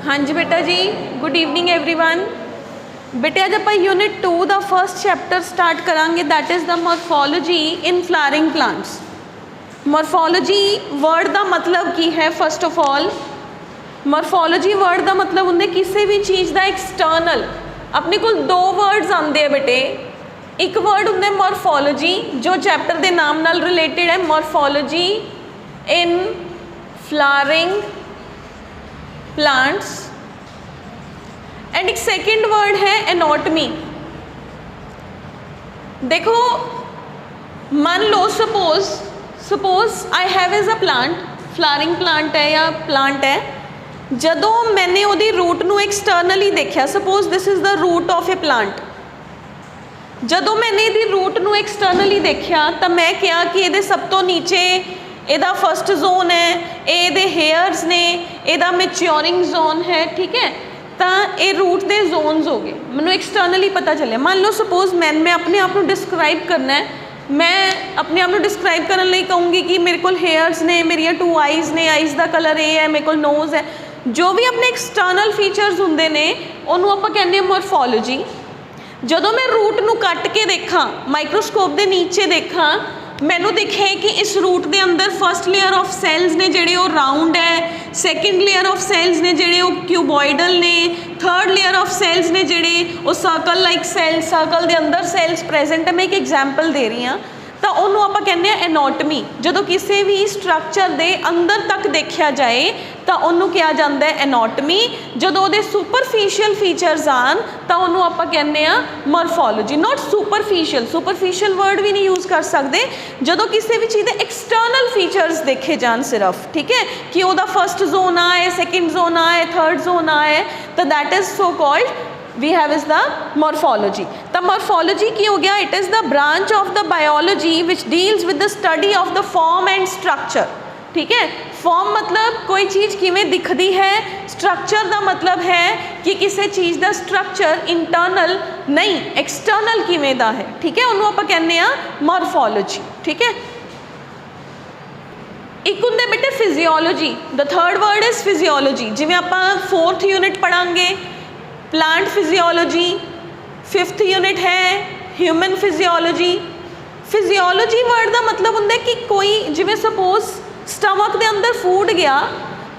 हाँ जी बेटा जी, good evening everyone. बेटे अज आप यूनिट 2 का फर्स्ट चैप्टर स्टार्ट करांगे, that is the morphology in flowering plants. Morphology word का मतलब की है? First of all morphology word का मतलब होंगे किसी भी चीज़ का एक्सटर्नल। अपने को दो वर्ड्स आते हैं बेटे, एक वर्ड होंगे मॉर्फोलॉजी जो चैप्टर के नाम नाल रिलेटेड है, morphology in flowering plants, and एक सेकेंड वर्ड है एनाटॉमी। देखो मान लो suppose I have as a plant, flowering plant है या प्लांट है, जदों मैंने उहदी रूट नूं एक्सटर्नली देखा, suppose this is the root of a plant, जदों मैंने इहदी रूट नूं एक्सटर्नली देखा तो मैं कहा कि ये सब तो नीचे ਇਹਦਾ फस्ट जोन है, ये हेयर्स ने, ਇਹਦਾ मैच्योरिंग जोन है, ठीक है। तो ये रूट के जोनस हो गए, मैंने एक्सटर्नली पता चलिया। मान लो सपोज मैं अपने आप को डिस्क्राइब करना है, मैं अपने आप को डिस्क्राइब करने लिए कहूँगी कि मेरे को हेयर्स ने, मेरिया 2 आईज़ ने, आईज़ का कलर ये है, मेरे को नोज़ है, जो भी अपने एक्सटर्नल फीचर्स होंगे ने उन्होंने आप कहने मॉर्फोलॉजी। जदों मैं रूट नूं कट के देखा, माइक्रोस्कोप के नीचे देखा, मैनू दिखे कि इस रूट के अंदर फस्ट लेयर ऑफ सैल्स ने जिहड़े वो राउंड है, सैकेंड लेयर ऑफ सैल्स ने जिहड़े वो क्यूबॉइडल ने, थर्ड लेयर ऑफ सैल्स ने जिहड़े वो सर्कल लाइक सैल्स, सर्कल के अंदर सैल्स प्रेजेंट है। मैं एक एग्जाम्पल दे रही हाँ, तो उन्होंने आप कहने एनाटॉमी। जो किसी भी स्ट्रक्चर के अंदर तक देखा जाए तो उन्होंने कहा जाता है एनाटॉमी। जो वो सुपरफिशियल फीचर्स आन तो उन्होंने आप कहने मॉर्फोलॉजी। नॉट सुपरफिशियल वर्ड भी नहीं यूज़ कर सकते। जो किसी भी चीज़ के एक्सटर्नल फीचर्स देखे जान सिर्फ, ठीक है, कि वह फस्ट जोन आ है, सैकेंड जोन आ है, थर्ड जोन आ है, तो that is so called we have is the morphology। The morphology की हो गया, it is the branch of the biology which deals with the study of the form and structure, ठीक है। Form मतलब कोई चीज़ किमें दिखती है, स्ट्रक्चर का मतलब है कि किसी चीज़ का स्ट्रक्चर इंटरनल नहीं एक्सटर्नल किमें दा है, ठीक है, उन्होंने आप कहने मॉर्फोलॉजी, ठीक है। एक होंगे बेटे physiology, the third word is physiology. जिमें आप 4th यूनिट पढ़ांगे प्लांट फिजियोलॉजी, 5th यूनिट है ह्यूमन फिजियोलॉजी। फिजियोलॉजी वर्ड का मतलब होंगे कि कोई जिमें सपोज स्टमक के अंदर फूड गया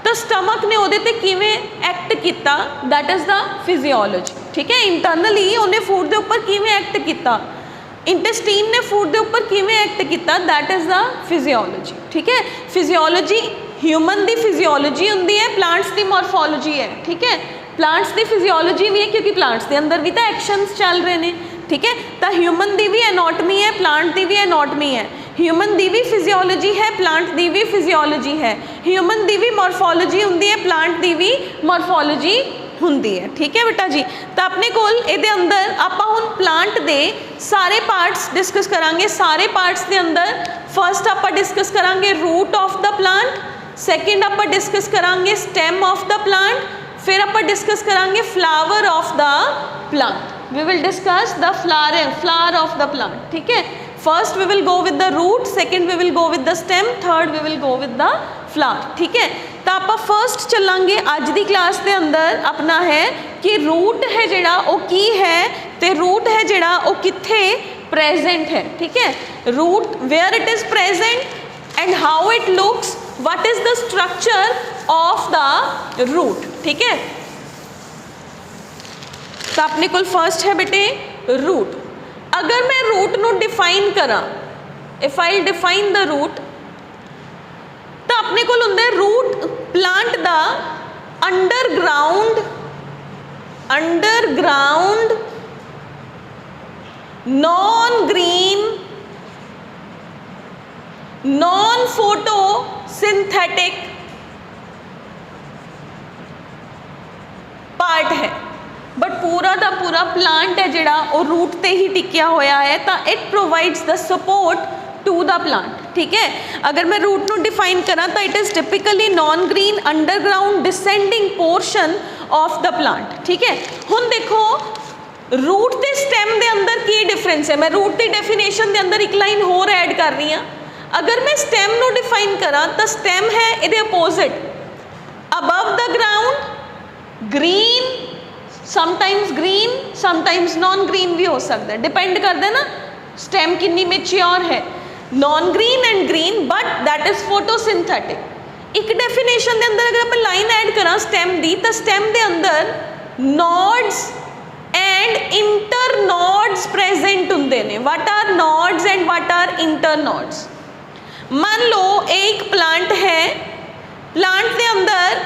तो स्टमक ने उहदे ते किवें एक्ट किया, दैट इज़ द फिजियोलॉजी, ठीक है। इंटरनली उन्हें फूड के उपर किवें एक्ट किया, इंटेस्टीन ने फूड के उपर किवें एक्ट किया, दैट इज़ द फिजियोलॉजी, ठीक है। फिजियोलॉजी ह्यूमन की फिजियोलॉजी होंगी है, प्लांट्स की मॉर्फोलॉजी है, ठीक है। प्लांट्स की फिजियोलॉजी भी है क्योंकि प्लांट्स के अंदर भी तो एक्शनस चल रहे हैं, ठीक है। तो ह्यूमन की भी एनाटॉमी है, प्लांट की भी एनाटॉमी है, ह्यूमन की भी फिजियोलॉजी है, प्लांट की भी फिजियोलॉजी है, ह्यूमन की भी मॉर्फोलॉजी होंगी है, प्लांट की भी मॉर्फोलॉजी होंगी है, ठीक है बेटा जी। तो अपने कोल इहदे अंदर आपां हुण प्लांट के सारे पार्ट्स डिस्कस करांगे। सारे पार्ट्स के अंदर फस्ट आपां डिस्कस करांगे root of the plant, second आपां डिस्कस करांगे स्टेम ऑफ द प्लांट, फिर आप डिस्कस करांगे flower of the plant. We will discuss the flower of the plant, ठीक है। First we will go with the root, second we will go with the stem, third we will go with the flower, ठीक है। तो आप first चलांगे अज की class के अंदर अपना है कि रूट है जिहड़ा वो की है, तो रूट है जिहड़ा वो कित्थे प्रेजेंट है, ठीक है। Root where it is present and how it looks, what is the structure of the root, ठीक है। तो अपने को फर्स्ट है बेटे रूट। अगर मैं रूट नू डिफाइन करा, if I define the root, तो अपने को होंगे रूट प्लांट दा underground non green non photosynthetic part है, बट पूरा का पूरा प्लांट है जिहड़ा वो रूट ते ही टिकिया होया है, तो it provides the support to the plant, ठीक है। अगर मैं रूट नू डिफाइन करा तो it is typically non green underground descending portion of the plant, ठीक है। हुण देखो रूट ते स्टेम के अंदर की डिफरेंस है। मैं रूट की डेफिनेशन के अंदर एक लाइन होर ऐड कर रही हाँ। अगर मैं स्टेम नू डिफाइन करा तो स्टेम है ये opposite, above the ground green, sometimes green, sometimes non green भी हो सकता है, डिपेंड करता है ना स्टेम कितनी मेच्योर है। Non green and green, but that is photosynthetic. एक डेफिनेशन के अंदर अगर आप लाइन ऐड करा स्टेम दी, तो स्टेम के अंदर nodes and internodes present होंगे ने। What are nodes and what are internodes? मान लो एक प्लांट है, प्लांट के अंदर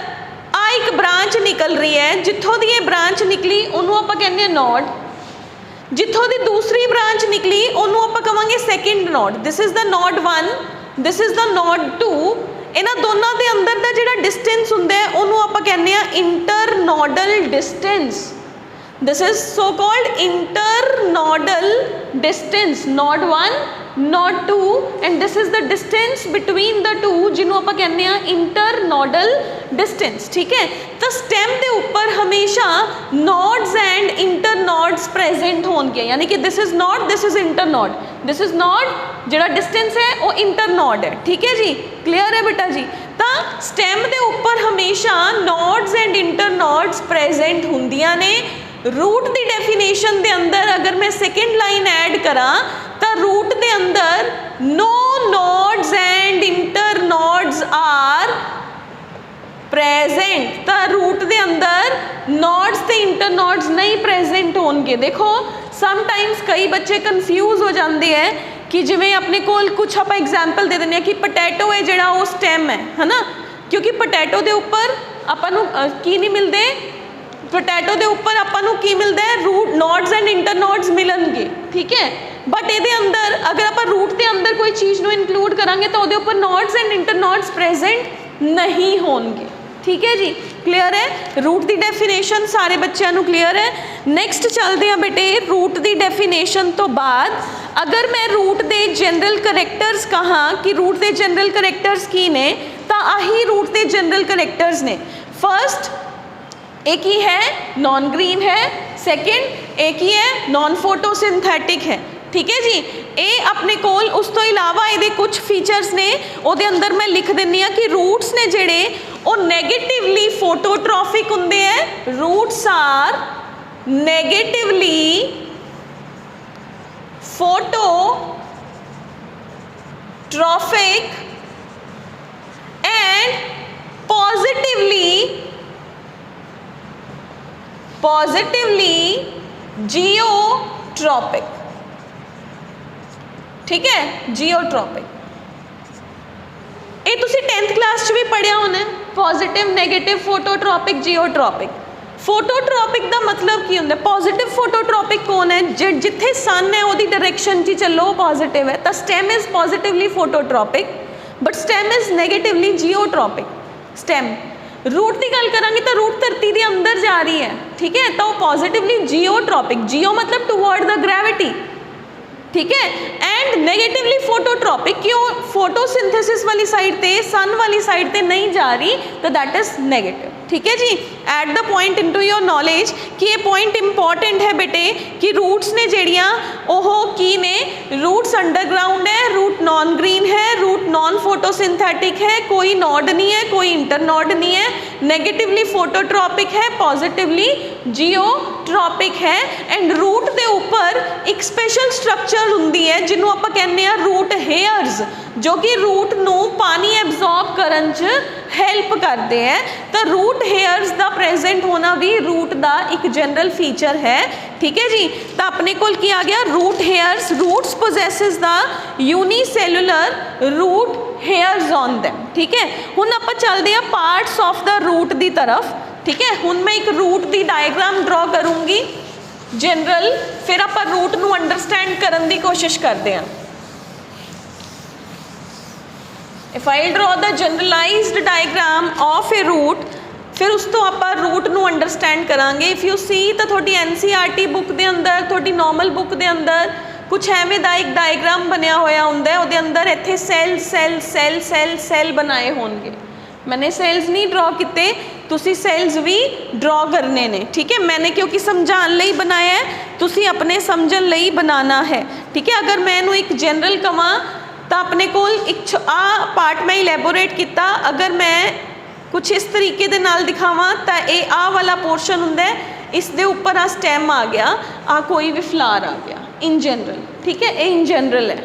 आ एक ब्रांच निकल रही है, जिथों दी ये ब्रांच निकली उन्होंने आप कहने नॉड, जिथों दी दूसरी ब्रांच निकली उन्होंने आप कहेंगे second node. This is the node 1, this is the node 2। इन्हां दोनों के अंदर का जिहड़ा डिस्टेंस हुंदा है उन्होंने आप कहने internodal distance. This is so called internodal distance, node 1, node 2, and this is the distance between the two, जिन्हों आप कहने इंटर नॉडल डिस्टेंस। ठीक है, तो स्टेम के ऊपर हमेशा nodes and internodes present होंगे, यानी कि this is node, this is internode, this is node, जिहड़ा डिस्टेंस है वो इंटर नॉड है। ठीक है जी, क्लियर है बेटा जी? तो स्टेम के ऊपर हमेशा nodes and internodes present होंदियां ने। रूट की डेफिनेशन के अंदर अगर मैं सेकेंड लाइन ऐड करा तो रूट के अंदर no nodes and internodes are present. तो रूट के अंदर नॉड्स ते इंटर नॉड्स नहीं प्रेजेंट होंगे। देखो समटाइम्स कई बच्चे कन्फ्यूज हो जाते हैं कि जिमें अपने कोल कुछ आप एग्जाम्पल दे दें कि पोटैटो है जिहड़ा वो स्टेम है ना, क्योंकि पोटैटो के उपर आपां की नहीं मिलते, पोटैटो के उपर आपां की मिलता है root, nodes and internodes मिलणगे। ठीक है, बट ये अंदर अगर आप रूट के अंदर कोई चीज़ को इनकलूड करांगे तो वो उपर nodes and internodes present नहीं होंगे। ठीक है जी, क्लियर है? रूट की डेफिनेशन सारे बच्चों क्लियर है? नैक्सट चलते हैं बेटे, रूट की डेफिनेशन तो बाद अगर मैं रूट के जनरल करैक्टर्स कहा कि रूट के जनरल करैक्टर्स की ने, तो आही रूट के जनरल करैक्टर्स ने। फर्स्ट एक ही है नॉन ग्रीन है, सेकंड एक ही है नॉन फोटोसिंथेटिक है। ठीक है जी, ये अपने कोल उस तो इलावा ये कुछ फीचर्स ने उहदे अंदर मैं लिख दिनी हाँ कि रूट्स ने जिहड़े वो नेगेटिवली फोटोट्रॉफिक होंदे है। Roots are negatively phototrophic and positively geotropic. ठीक है, जियोट्रॉपिक ये तुसी 10th क्लास भी पढ़िया होना है, positive negative phototropic geotropic. Phototropic का मतलब की होंगे? पॉजिटिव फोटोट्रॉपिक कौन है? जिथे सन है वो डायरेक्शन जी चलो वो पॉजिटिव है, तो stem is positively phototropic but stem is negatively geotropic. Stem root की गल करांगे तो रूट धरती के अंदर जा रही है। ठीक है, तो पॉजिटिवली जियोट्रॉपिक, जियो मतलब टुवर्ड द ग्रेविटी। ठीक है, एंड नेगेटिवली फोटोट्रॉपिक, क्यों? फोटोसिंथेसिस वाली साइड पे, सन वाली साइड पे नहीं जा रही, तो दैट इज नेगेटिव। ठीक है जी, at the point into your knowledge कि ये पॉइंट इंपॉर्टेंट है बेटे कि रूट्स ने जड़ियाँ ओह की ने, रूट्स अंडरग्राउंड है, रूट नॉन ग्रीन है, रूट नॉन फोटोसिंथेटिक है, कोई नॉड नहीं है, कोई इंटर नॉड नहीं है, नेगेटिवली फोटोट्रॉपिक है, पॉजिटिवली जियोट्रॉपिक है। एंड रूट के ऊपर एक स्पेशल स्ट्रक्चर होंदी है जिन्हों आप कहने रूट हेयर्स, जो कि रूट नू पानी एब्जॉर्ब करन च हेल्प करते हैं। तो रूट हेयर्स का प्रेजेंट होना भी रूट का एक जनरल फीचर है। ठीक है जी, तो अपने कोल की आ गया root hairs. Roots possesses the unicellular root hairs on them. ठीक है, हुण आप चलते हैं पार्ट्स ऑफ द रूट की तरफ। ठीक है, हुण मैं एक रूट की डायग्राम ड्रॉ करूँगी जनरल, फिर आप रूट नू अंडरस्टैंड करने की कोशिश करते हैं। If I draw the generalized diagram of a root, फिर उस तो आप रूट नू अंडरस्टैंड करांगे। इफ यू सी तो थोड़ी NCERT बुक के अंदर, थोड़ी नॉर्मल बुक के अंदर कुछ एवें दा एक डायग्राम बनया होया हुंदा, उहदे अंदर इत्थे cell cell cell cell cell बनाए होंगे। मैंने सेल्स नहीं ड्रॉ किते, तुसी सेल्स भी ड्रॉ करने ने। ठीक है, मैंने क्योंकि समझाने लई बनाया है, तुसी अपने समझण लई बनाना है। ठीक है, अगर मैं इनू एक जनरल कवां तो अपने कोल एक आ पार्ट मैं इलैबोरेट किया, अगर मैं कुछ इस तरीके दे नाल दिखावां तां ये आ वाला पोर्शन हुंदा है, इस दे उपर आ स्टैम आ गया, आ कोई भी फ्लावर आ गया इन जनरल, ठीक है, ये इन जनरल है।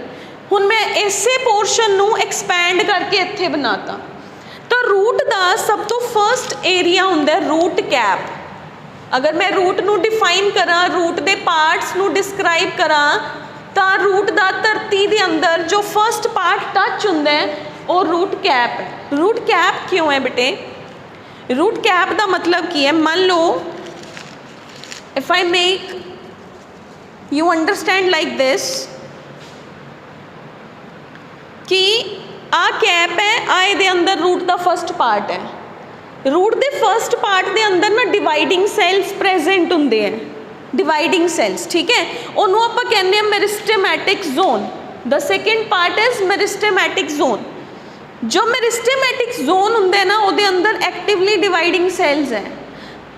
हुण मैं इसे पोर्शन नूं एक्सपैंड करके इत्थे बनाता। तो रूट का सब तो फर्स्ट एरिया हुंदा है रूट कैप। अगर मैं रूट नूं डिफाइन करा, रूट के पार्ट्स नूं डिस्क्राइब करा, तो रूट का धरती के अंदर जो फर्स्ट पार्ट टच हुंदा है वो रूट कैप है। रूट कैप क्यों है बेटे? रूट कैप का मतलब की है, मान लो if I make you understand like this कि आ कैप है, आ ये अंदर रूट का फर्स्ट पार्ट है। रूट के फर्स्ट पार्ट के अंदर ना डिवाइडिंग सैल्स प्रेजेंट होंगे हैं, डिवाइडिंग सैल्स, ठीक है, उन्होंने आप कहते हैं meristematic zone. The second part is meristematic zone. जो मेरिस्टेमैटिक जोन होंगे ना वो अंदर एक्टिवली डिवाइडिंग सैल्स है,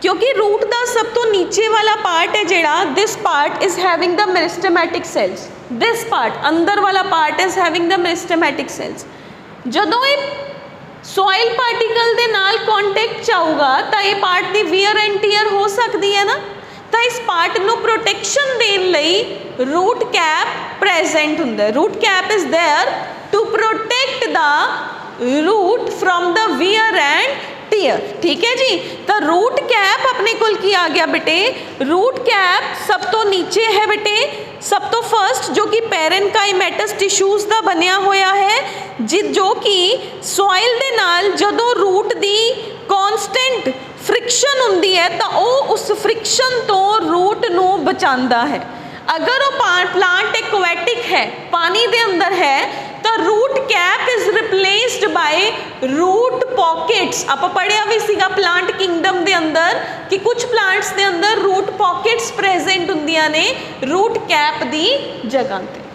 क्योंकि रूट का सब तो नीचे वाला पार्ट है जिहड़ा, this part is having the meristematic cells, this part अंदर वाला part is having the meristematic cells. जदों ये सॉइल पार्टिकल दे नाल कॉन्टैक्ट च आऊगा तो ये पार्ट की वियर एंड टीयर हो सकती है ना, तो इस पार्ट नूं प्रोटेक्शन देण लई रूट कैप प्रेजेंट हुंदा है। Root cap is there to protect the root from the wear and tear, ठीक है जी। तो रूट कैप अपने कोल की आ गया बेटे, रूट कैप सब तो नीचे है बेटे, सब तो फर्स्ट जो कि पैरेनकाइमेटस टिश्यूज़ का बनया होया है, जो कि सॉइल दे नाल जदों रूट दी कॉन्सटेंट फ्रिक्शन हुंदी है तो वो उस फ्रिक्शन तो रूट नूं बचांदा है। अगर वो प्लांट एक्वेटिक है, पानी दे अंदर है, तो root cap is replaced by root pockets. आप पढ़िया भी सीगा प्लांट किंगडम दे अंदर कि कुछ प्लांट्स दे अंदर रूट पॉकेट्स प्रेजेंट हुंदियां ने रूट कैप दी जगह ते।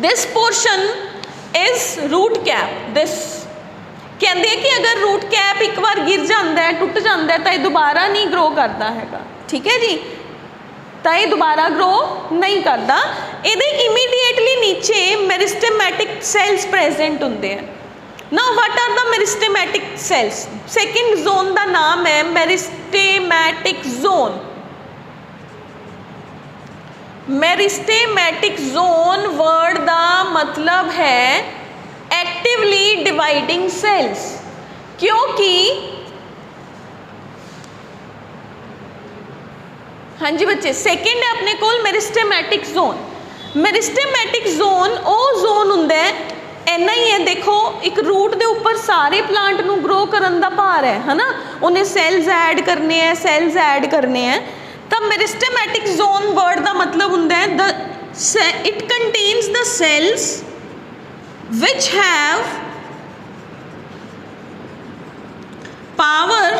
This portion is root cap. This कहते हैं कि अगर रूट कैप एक बार गिर जाता है, टुट जाता है, तो ये दोबारा नहीं ग्रो करता है, ठीक है जी, तो ये दोबारा ग्रो नहीं करता। ये इमीडिएटली नीचे मेरिस्टेमैटिक सैल्स प्रेजेंट होंगे हैं। Now what are the meristematic cells? Second zone का नाम है meristematic zone. Meristematic zone word का मतलब है एक्टिवली डिवाइडिंग सेल्स, क्योंकि हाँ जी बच्चे, सेकेंड है अपने को मेरिस्टेमैटिक जोन। मेरिस्टेमैटिक जोन वो जोन हुंदा है, इन्ना ही है, देखो एक रूट के उपर सारे प्लांट नूं ग्रो करन दा भार है ना, उन्हें सैल्स ऐड करने हैं, सैल्स ऐड करने हैं। तो मेरिस्टेमैटिक जोन वर्ड का मतलब हुंदा है it contains the cells which have power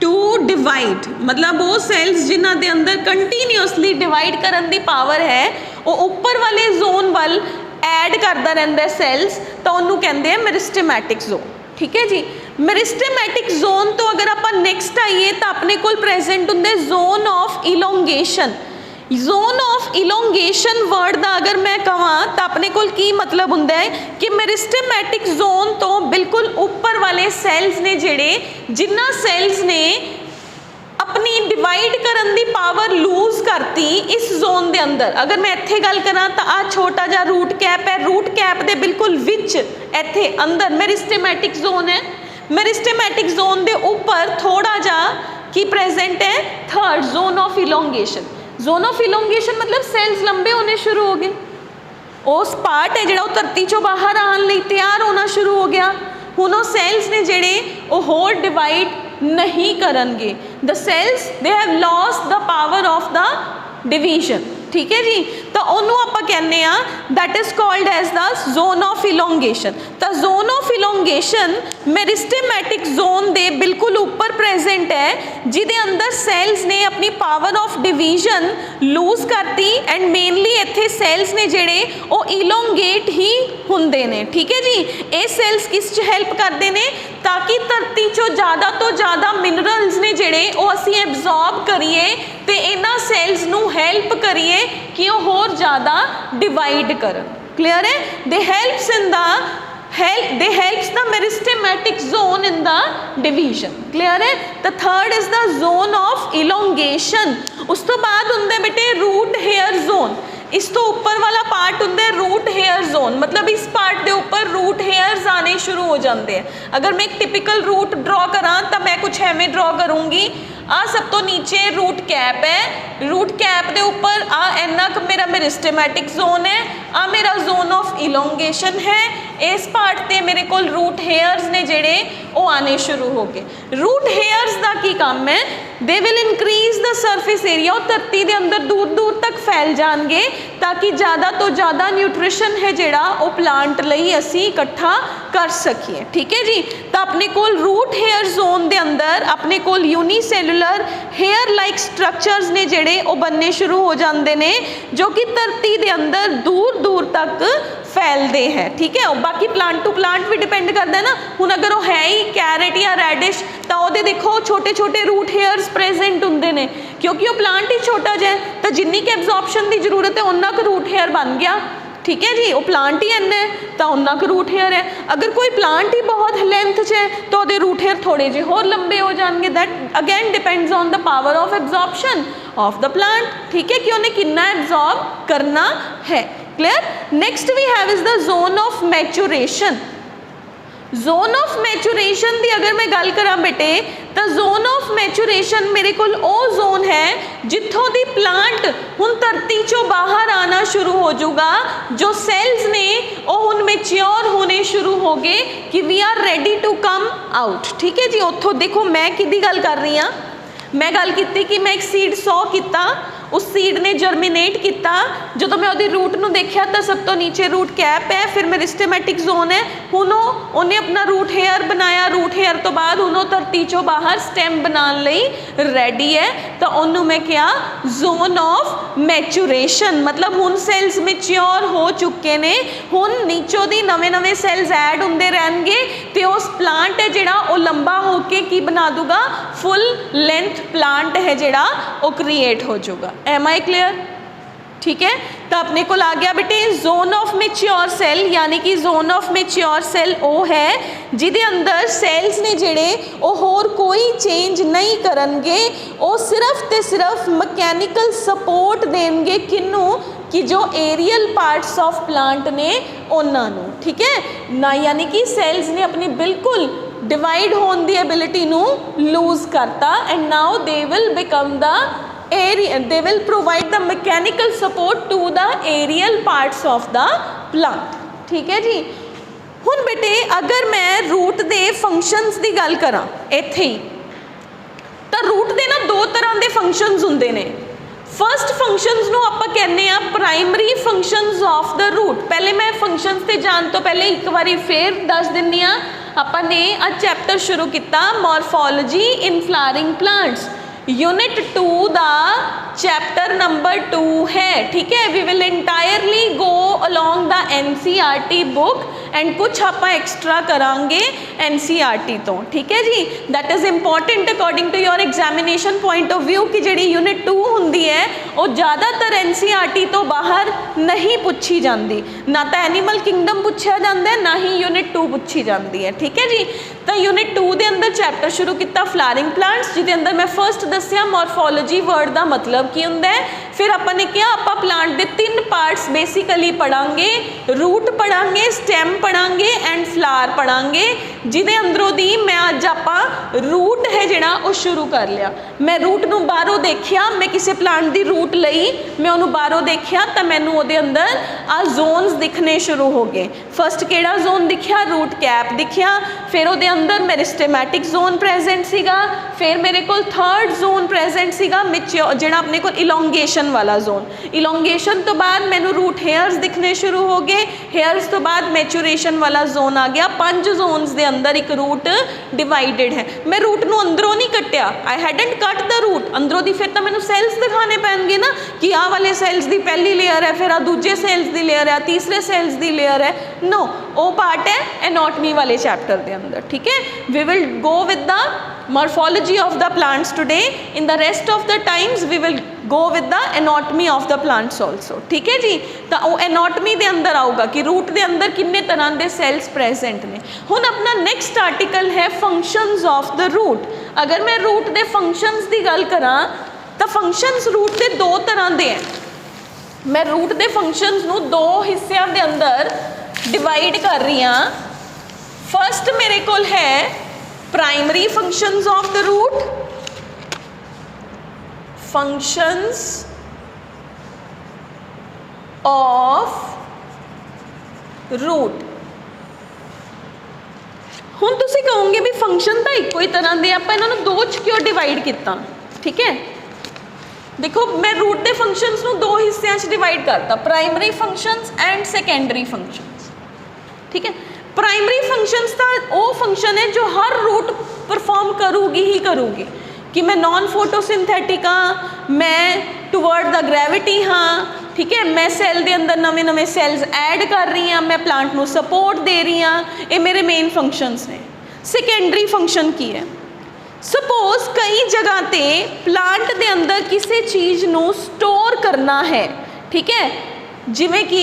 to divide, मतलब वो सेल्स जिन्हां दे अंदर कंटीन्यूअसली डिवाइड करन दी पावर है, वो ऊपर वाले जोन वाल ऐड करता रहता है सेल्स, तो उन्होंने कहते हैं मेरिस्टेमैटिक जोन, ठीक है जी। मेरिस्टेमैटिक जोन तो अगर आप नैक्सट आइए तो अपने को प्रेजेंट होंगे zone of elongation. Zone of elongation word का अगर मैं कहां तो अपने को की मतलब होंदा है कि मेरिस्टेमैटिक जोन तो बिल्कुल ऊपर वाले सैल्स ने जिहड़े, जिन्ना सैल्स ने अपनी डिवाइड करन दी पावर लूज करती इस जोन के अंदर। अगर मैं इत्थे गल करा तो आ छोटा जा रूट कैप है, रूट कैप के बिल्कुल विच इत्थे अंदर मेरिस्टेमैटिक जोन है। मेरिस्टेमैटिक जोन के ऊपर थोड़ा जा की प्रेजेंट है third zone of elongation. Zone of elongation मतलब सैल्स लंबे होने शुरू हो गए, उस पार्ट है जो धरती चों बाहर आने लई तैयार होना शुरू हो गया। हुण वो सैल्स ने जिहड़े वो होर डिवाइड नहीं करनगे, the cells they have lost the power of the division, ठीक है जी। तो उन्होंने आप कहने that is called as the zone of elongation. तो zone of elongation meristematic zone दे बिल्कुल ऊपर प्रेजेंट है, जिदे अंदर सैल्स ने अपनी पावर ऑफ डिवीजन लूज करती एंड मेनली इत्थे सैल्स ने जिहड़े वो इलोंगेट ही हुंदे ने, ठीक है जी। ये सैल्स किस च हेल्प करते हैं ताकि धरती चो ज़्यादा तो ज़्यादा मिनरल्स ने जिहड़े वो असीं एब्जॉर्ब करिए ते इन्हां सैल्स नूं हेल्प करिए कि वो होर ज़्यादा डिवाइड करन। क्लियर है? दे helps in the they helps the meristematic zone in the division. Clear है? The third is the zone of elongation. उस तो बाद होंगे बेटे root hair zone. इस तो ऊपर वाला पार्ट होंगे रूट हेयर जोन, मतलब इस पार्ट के ऊपर रूट हेयर्स आने शुरू हो जाते हैं। अगर मैं एक टिपिकल रूट ड्रॉ करा तो मैं कुछ एवें ड्रॉ करूँगी। आ सब तो नीचे रूट कैप है, रूट कैप के ऊपर आ इन्ना मेरा मेरिस्टेमैटिक जोन है, आ मेरा जोन ऑफ इलोंगेशन है। इस पार्ट ते मेरे को रूट हेयर्स ने जेड़े वो आने शुरू हो गए। रूट हेयर्स का की काम है, they will increase the surface area, वो धरती के अंदर दूर दूर तक फैल जाएंगे ताकि ज़्यादा तो ज़्यादा न्यूट्रिशन है जोड़ा वो प्लांट लई असी इकट्ठा कर सकीए। ठीक है जी। तो अपने को रूट हेयर जोन के अंदर अपने को यूनीसैल्यूलर हेयर लाइक स्ट्रक्चर्स ने जेड़े वो बनने शुरू हो जाते हैं जो कि धरती के अंदर दूर दूर तक फैलते हैं। ठीक है। बाकी प्लांट टू प्लांट भी डिपेंड करता है ना। हुण अगर वो है ही कैरेट या रेडिश तो वो देखो छोटे छोटे रूट हेयर्स प्रेजेंट होंगे ने, क्योंकि वो प्लांट ही छोटा जिहा तो जिन्नी की एब्जॉर्प्शन की जरूरत है उन्ना क रूट हेयर बन गया। ठीक है जी। वो प्लांट ही इन्ना है तो उन्ना क रूट हेयर है। अगर कोई प्लांट ही बहुत लेंथ च है तो वो रूट हेयर थोड़े जे होर लंबे हो जाएंगे। That again depends on the power of absorption of the plant. ठीक है, कि उन्हें कितना एब्जॉर्ब करना है। Clear. Next we have is the zone of maturation. Zone of maturation की अगर मैं गल करा बेटे तो जोन ऑफ मैचुरेशन मेरे को जोन है जिथों दी प्लांट हुण धरती चों बाहर आना शुरू हो जाऊगा, जो सेल्स ने वो हुण मैच्योर होने शुरू हो गए कि we are ready to come out. ठीक है जी। उत्थों देखो मैं किहदी गल कर रही हाँ, मैं गल की कि मैं एक सीड सॉ किया, उस सीड ने जर्मीनेट किया, जो मैं वो रूट में देखा तो सब तो नीचे रूट कैप है, फिर मेरिस्टेमैटिक जोन है। हुण उन्हें अपना रूट हेयर बनाया, रूट हेयर तो बाद उन्होंने धरती चों बाहर स्टैम बनाने लई रेडी है, तो उन्होंने मैं क्या जोन ऑफ मैचुरेशन, मतलब हुण सेल्स मैच्योर हो चुके ने, हुण नीचों दी नवे नवे सेल्स ऐड होंदे रहणगे तो उस प्लांट है जिहड़ा वो लंबा होके की बना दूगा, फुल लेंथ प्लांट है जिहड़ा वो क्रिएट हो जाऊगा। M I clear? ठीक है। तो अपने को आ गया बेटे जोन ऑफ मैच्योर सेल, यानी कि जोन ऑफ मैच्योर सेल वो है जिहदे अंदर सेल्स ने जिहड़े वो होर कोई चेंज नहीं करनगे, वो सिर्फ ते सिर्फ मकैनिकल सपोर्ट देंगे किनू कि जो एरियल पार्ट्स ऑफ प्लांट ने उन्होंने। ठीक है ना, यानी कि सेल्स ने अपनी बिल्कुल डिवाइड होने की एबिलिटी नू लूज करता and now they will become the area, they will provide the mechanical support to the aerial parts of the plant। ठीक है जी। हुण बेटे अगर मैं रूट दे फंक्शनस की गल करा इत्थे ही, तो रूट दे ना दो तरह के फंक्शनस हुंदे ने। फर्स्ट फंक्शनस नू आपां कहने आ primary functions of the root. पहले मैं फंक्शनस ते जान तो पहले एक बारी फिर दस दिन्नी आ, आपां ने अज चैप्टर शुरू किया morphology in flowering plants. Unit 2 दा चैप्टर नंबर 2 है। ठीक है। We will entirely go along the NCERT book and कुछ आप एक्स्ट्रा करांगे NCERT तो। ठीक है जी। That is important according to your examination point of view कि जी यूनिट 2 होंदी है वो ज़्यादातर NCERT तो बाहर नहीं पूछी जाती, ना तो एनीमल किंगडम पूछा जाता है ना ही यूनिट 2 पूछी जाती है। ठीक है जी। तो यूनिट 2 के अंदर चैप्टर शुरू किया फ्लावरिंग प्लांट्स, जिसके अंदर मैं फर्स्ट दसिया मॉर्फोलॉजी वर्ड का मतलब की होंदा है। फिर आपने क्या आप प्लांट के 3 पार्ट्स बेसिकली पढ़ांगे, रूट पढ़ांगे, स्टेम पढ़ांगे एंड फ्लावर पढ़ांगे, जिदे अंदरों दी मैं अज आप रूट है जिहड़ा वो शुरू कर लिया। मैं रूट नूं बाहरों देखिया, मैं किसी प्लांट की रूट लई, मैं उन्होंने बाहरों देखिया तो मैनूं उहदे अंदर आ जोन्स दिखने शुरू हो गए। फर्स्ट केड़ा जोन दिखिया? रूट कैप दिखिया। फिर उहदे अंदर मेरिस्टेमैटिक जोन प्रेजेंट सीगा। फिर मेरे को थर्ड जोन प्रेजेंट सीगा मैच्योर, जिहड़ा अपने को इलोंगेशन वाला जोन। इलोंगेशन तो बाद मैनू रूट हेयर्स दिखने शुरू हो गए। हेयर्स तो बाद मैचुरेशन वाला जोन आ गया। 5 जोन्स के अंदर एक रूट डिवाइडेड है। मैं रूट नूं अंदरों नहीं कट्टिया, I hadn't cut the root अंदरों दी, फिर तो मैनू सैल्स दिखाने पैणगे ना कि आ वाले सैल्स की पहली लेयर है, फिर आ दूजे सैल्स की लेयर है, तीसरे सैल्स की लेयर है। नो, वो पार्ट है एनाटॉमी वाले चैप्टर के अंदर। ठीक है। We will go with the morphology of the plants today. In the rest of the times we will go with the anatomy of the plants also, ठीक है जी। तो वो एनाटमी के अंदर आऊगा कि रूट के अंदर किन्ने तरह के सैल्स प्रेजेंट ने। हुण अपना नेक्स्ट आर्टिकल है फंक्शनस ऑफ द रूट। अगर मैं रूट के फंक्शनस की गल करा तो फंक्शनस रूट के दो तरह के हैं। मैं रूट के फंक्शनस नूं दो हिस्सों के अंदर डिवाइड कर रही हाँ। फर्स्ट मेरे कोल है primary functions of the root, functions of root. हुण तुसीं कहोगे भी फंक्शन तो इक्को ही तरह के, आपां इन्हां नूं दो च क्यों डिवाइड किया, ठीक है। देखो मैं रूट के फंक्शनस नूं दो हिस्सों च डिवाइड करता, primary functions and secondary functions, ठीक है। प्राइमरी फंक्शनस का वो फंक्शन है जो हर रूट परफॉर्म करूगी ही करूगी, कि मैं नॉन फोटोसिंथेटिक हाँ, मैं टुवर्ड द ग्रेविटी हाँ, ठीक है, मैं सैल के अंदर नवे नवे सैल्स ऐड कर रही हाँ, मैं प्लांट को सपोर्ट दे रही हाँ, ये मेरे मेन फंक्शनस ने। सैकेंडरी फंक्शन की है, सपोज कई जगह पे प्लांट के अंदर किसी चीज़ को स्टोर करना है, ठीक है, जिमें कि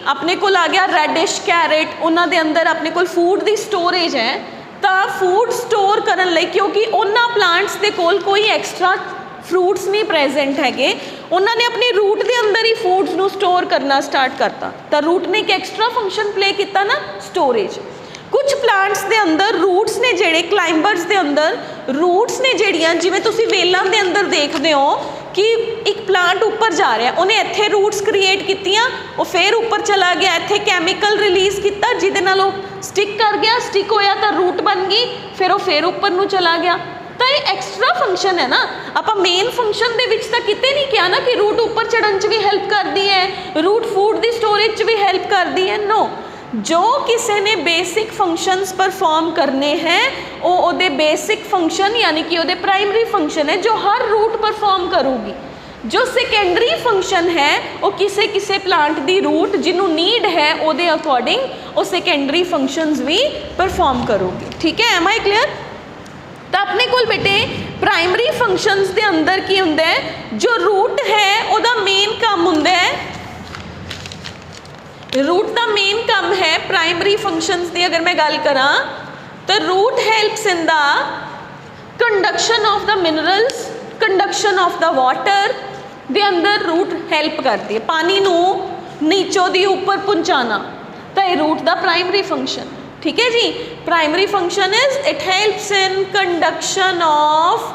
अपने को आ गया रेडिश कैरेट, उन्होंने अंदर अपने को फूड की स्टोरेज है, तो फूड स्टोर करने लई क्योंकि उन्होंने प्लांट्स के कोल कोई एक्सट्रा फ्रूट्स नहीं प्रेजेंट है, उन्होंने अपने रूट के अंदर ही फूड्स को स्टोर करना स्टार्ट करता, तो रूट ने एक एक्सट्रा फंक्शन प्ले किया ना, स्टोरेज। कुछ प्लांट्स के अंदर रूट्स ने जेड़े क्लाइंबर्स के अंदर रूट्स ने जड़ियाँ, जिवें तुसीं वेलां दे अंदर देखते हो कि एक प्लांट ऊपर जा रहा है, उन्हें इत्थे रूट्स क्रिएट कीतियां, वो फिर ऊपर चला गया, इत्थे कैमिकल रिलीज़ किया जिहदे नाल वो स्टिक कर गया, स्टिक होया तो रूट बन गई, फिर वो फिर ऊपर नूं चला गया। तो ये एक्सट्रा फंक्शन है ना, आप मेन फंक्शन दे विच तां किते नहीं किया ना कि रूट ऊपर चढ़न च भी हेल्प करती है, रूट फूड की स्टोरेज च भी हेल्प करती है, नो। जो किसी ने बेसिक फंक्शनस परफॉर्म करने हैं वो ओदे बेसिक फंक्शन यानी कि ओदे प्राइमरी फंक्शन है जो हर रूट परफॉर्म करूगी। जो सेकेंडरी फंक्शन है वो किसी किसी प्लांट की रूट जिन्हों नीड है ओदे अकॉर्डिंग वो सेकेंडरी फंक्शनस भी परफॉर्म करूगी, ठीक है। Am I clear? तो अपने को बेटे प्राइमरी फंक्शनस के अंदर की होंदा है, जो रूट है ओदा मेन काम होंदा है, रूट का मेन काम है प्राइमरी फंक्शनस की अगर मैं गल करा तो root helps in the conduction of the minerals, conduction of the water दे अंदर रूट हेल्प करती है, पानी नू नीचों दी ऊपर पहुँचाना, तो ये रूट का प्राइमरी फंक्शन, ठीक है जी। Primary function is it helps in conduction of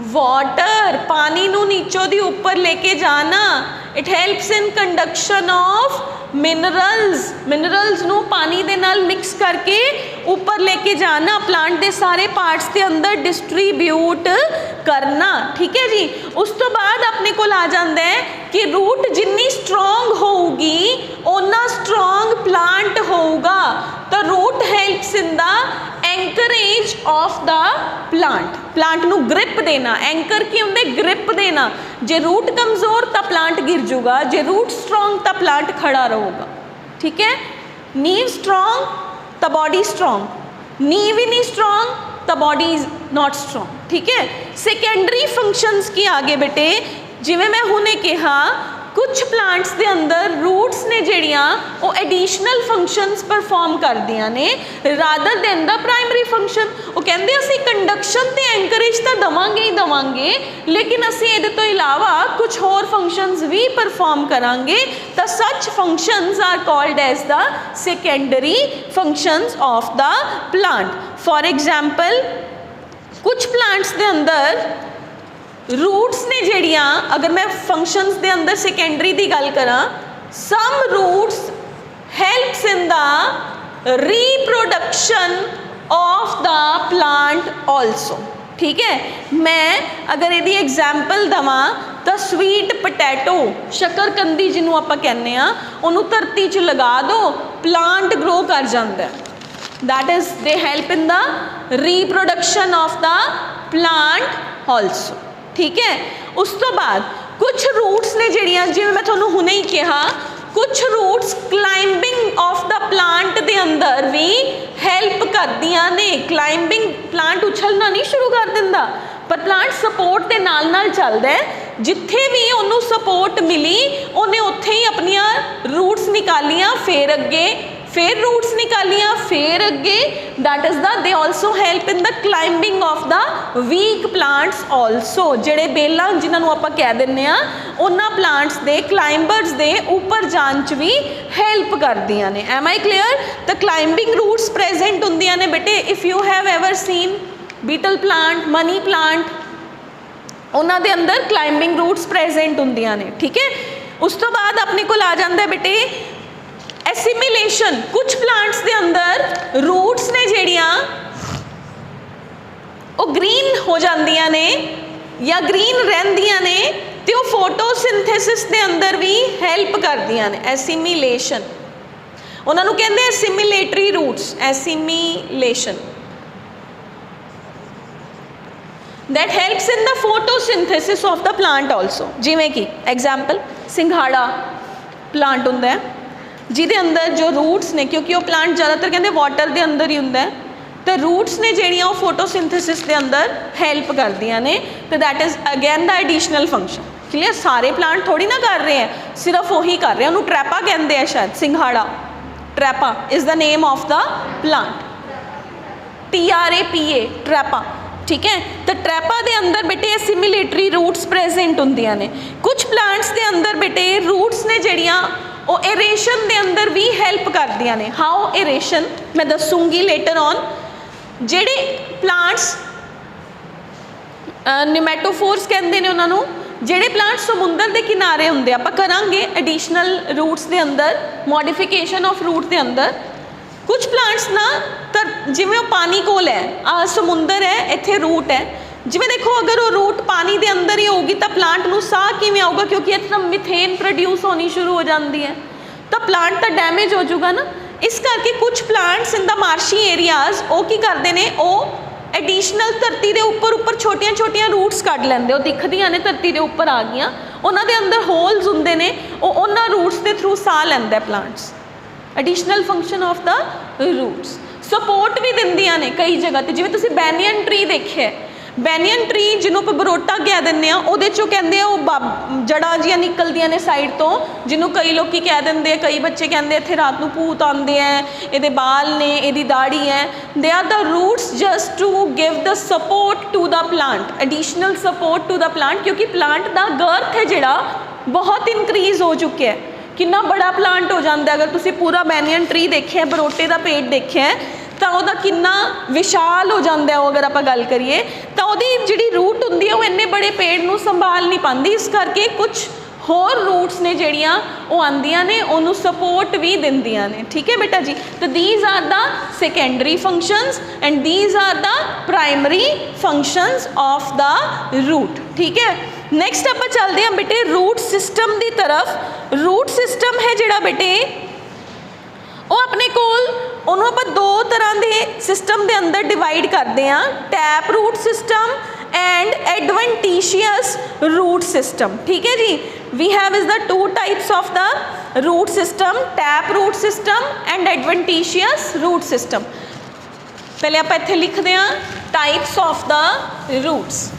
water, पानी नू नीचों दी ऊपर लेके जाना, it helps in conduction of minerals, minerals नू पानी दे नाल मिक्स करके ऊपर लेके जाना, प्लांट दे सारे पार्ट्स के अंदर डिस्ट्रीब्यूट करना, ठीक है जी। उस तो बाद अपने को आ जाता है कि रूट जिन्नी स्ट्रोंग होगी उन्ना स्ट्रोंग प्लांट होगा, तो root helps in the anchorage of the plant, plant नू ग्रिप देना, एंकर की होंदे ग्रिप देना, जे रूट कमज़ोर तो प्लांट गिर जाऊगा, जे रूट स्ट्रोंग तो प्लांट खड़ा रहेगा, ठीक है। नीव स्ट्रोंग तो बॉडी स्ट्रोंग, नीव ही नहीं स्ट्रोंग तो बॉडी इज नॉट स्ट्रोंग, ठीक है। सेकेंडरी फंक्शनस की आगे बेटे जिवें मैं हुणे कहा कुछ प्लांट्स के अंदर रूट्स ने जड़ियाँ वो एडिशनल फंक्शनस परफॉर्म करदियां ने rather than the primary function. वो कहते असीं कंडक्शन ते एंकरेज तो देवांगे ही देवांगे, लेकिन असीं इहदे तो इलावा कुछ होर फंक्शनस भी परफॉर्म करांगे, तो such functions are called as the secondary functions of the plant. For example कुछ प्लांट्स के अंदर रूट्स ने जड़ियाँ अगर मैं फंक्शनस के अंदर सेकेंडरी की गल करा, some roots helps in the reproduction of the plant also, ठीक है। मैं अगर यदि एग्जाम्पल देवां तो स्वीट पटैटो शकरकंदी जिन्हों आप कहने उन्होंने धरती च लगा दो, प्लांट ग्रो कर जाता है, that is they help in the reproduction of the plant also, ठीक है। उस तो बाद कुछ रूट्स ने जड़ियाँ जिवें मैं तुहानूं हुणे ही कहा कुछ roots climbing of the plant दे अंदर भी हैल्प करदियां ने। क्लाइंबिंग प्लांट उछलना नहीं शुरू कर दिंदा, पर प्लांट सपोर्ट के नाल नाल चलदा है। जिथे भी उन्होंने सपोर्ट मिली उन्हें उत्थे ही अपनिया रूट्स निकालियां, फिर अगे फिर रूट्स निकालियां, फिर अगे। That is the they also help in the climbing of the weak plants also. जेड़े बेलां जिन्होंने आप कह दिंदे आ उन्हां प्लांट्स दे क्लाइंबर्स दे ऊपर जान च भी हैल्प करदियां ने। Am I clear? तो क्लाइंबिंग रूट्स प्रेजेंट हुंदियां ने बेटे। If you have ever seen betel plant, money plant, उन्हां दे अंदर क्लाइंबिंग रूट्स प्रेजेंट हुंदियां ने। ठीक है, उस तो बाद अपने कोल आ जांदा है बेटे एसिमिलेशन। कुछ प्लांट्स दे अंदर रूट्स ने जेड़ियां वो ग्रीन हो जांदियां ने या ग्रीन रहिंदियां ने, ते वो फोटोसिंथेसिस दे अंदर भी हैल्प करदियां ने। एसिमिलेशन उन्हां नूं कहंदे assimilatory roots. Assimilation that helps in the photosynthesis of the plant also। जिमें कि एग्जाम्पल सिंघाड़ा प्लांट हुंदा है जिहदे अंदर जो रूट्स ने, क्योंकि वो प्लांट ज़्यादातर कहते वाटर के अंदर ही हुंदा है, तो रूट्स ने जिहड़ियां वो फोटोसिंथेसिस के अंदर हैल्प करदियां ने। तो that is again the additional function. Clear? सारे प्लांट थोड़ी ना कर रहे हैं, सिर्फ वही कर रहे हैं। उन्होंने ट्रैपा कहते हैं शायद, singhara Trapa is the name of the plant. TRAPA Trapa. ठीक है, तो ट्रैपा दे अंदर बेटे एसिमिलेटरी रूट्स प्रेजेंट होंदियां ने। कुछ प्लांट्स दे अंदर बेटे रूट्स ने जड़ियाँ वो एरेशन दे अंदर भी हैल्प करदियां ने। हाउ एरेशन मैं दसूंगी लेटर ऑन। जेड़े प्लांट्स निमैटोफोर्स कहते हैं उन्होंने, जेड़े प्लांट समुंदर के किनारे होंगे, आप करांगे एडिशनल रूट्स दे अंदर मॉडिफिकेशन ऑफ रूट के अंदर। कुछ प्लांट्स ना जिमें वो पानी कोल है, आ समुंदर है, इत्थे रूट है। जिमें देखो अगर वो रूट पानी के अंदर ही होगी तो प्लांट नूं साह किवें आऊगा, क्योंकि इत्थे मिथेन प्रोड्यूस होनी शुरू हो जाती है, तो प्लांट तो डैमेज हो जाऊगा ना। इस करके कुछ plants in the marshy areas वो की करते हैं, वो एडिशनल धरती के उपर छोटिया छोटिया रूट्स कढ़ लेंदे। वो दिखदियां ने धरती के उपर आ गई, उन्होंने अंदर होल्स होंदे ने, वो उन्हां रूट्स के थ्रू साह लैंदा plants. Additional function of the roots. Support भी दिंदियां ने कई जगह ते, जिवें तुसीं बैनियन ट्री देखिए, बैनियन ट्री जिन्हों पर बरोटा कह देंगे, वो कहते वो जड़ा जियां निकलदियां ने साइड तो, जिन्हों कई लोग कह देंगे, कई बच्चे कहते इत्थे रात नूं भूत आते हैं, ये बाल ने, ये दाड़ी है। They are the roots just to give the support to the plant, additional support to the plant, क्योंकि प्लांट का गर्थ है जिहड़ा बहुत इंक्रीज हो चुका है। कितना बड़ा प्लांट हो जाता है, अगर तुसीं पूरा बैनियन ट्री देखे, बरोटे का पेड़ देखे तो वह कितना विशाल हो जाता है। अगर आप गल करिए तो वही जी रूट होंगी वो इन्ने बड़े पेड़ को संभाल नहीं पाती, इस करके कुछ होर रूट्स ने जड़ियाँ वो आंदियां ने, उन्होंने सपोर्ट भी दिंदियां ने। ठीक है बेटा जी, तो these are the secondary functions and these are the primary functions of the root. ठीक है, नैक्सट आप चलते हैं बेटे रूट सिस्टम की तरफ। रूट सिस्टम है जोड़ा बेटे वो अपने कोल उन्होंने आप दो तरह के सिस्टम के अंदर डिवाइड करते हैं, tap root system and adventitious root system. ठीक है जी, we have is the two types of the root system, tap root system and adventitious root system. पहले आप इत्थे लिखते हैं types of the roots.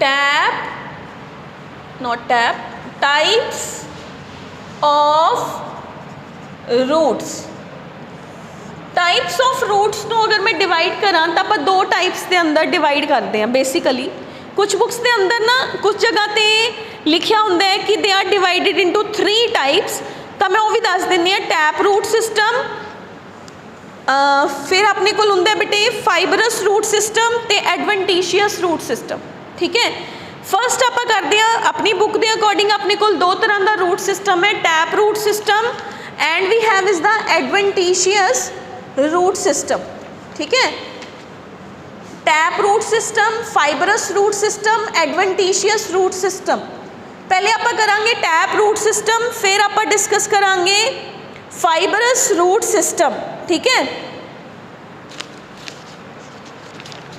Tap not tap, types of roots। Types of roots को अगर मैं डिवाइड करा तो आप दो टाइप्स के अंदर डिवाइड करते हैं बेसिकली। कुछ बुक्स के अंदर ना कुछ जगह पे लिखा होंगे है कि they are divided into 3 types, तो मैं वो भी दस दिनी है। टैप रूट सिस्टम, फिर अपने को होंगे बेटे फाइबरस रूट सिस्टम ते एडवेंटिशियस रूट सिस्टम। ठीक है, फर्स्ट आप करते हैं अपनी बुक के अकॉर्डिंग अपने को दो तरह का रूट सिस्टम है, tap root system and we have is the adventitious root system. ठीक है, tap root system, fibrous root system, adventitious root system. पहले आप करांगे टैप रूट सिस्टम, फिर आप डिस्कस करांगे फाइबरस रूट सिस्टम। ठीक है,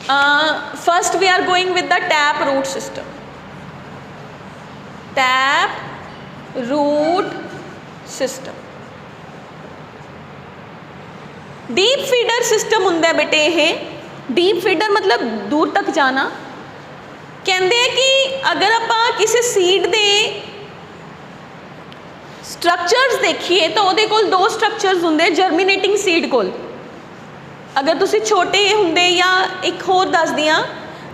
First we are going with the tap root system. Tap root system. Deep feeder system हुंदा है बेटे ये। डीप फीडर मतलब दूर तक जाना। कहते हैं कि अगर आपां किसी सीड दे स्ट्रक्चर्स देखिए तो उहदे कोल दो स्ट्रक्चर्स हुंदे जर्मीनेटिंग सीड कोल। अगर तुसी छोटे हुंदे या एक होर दस दियां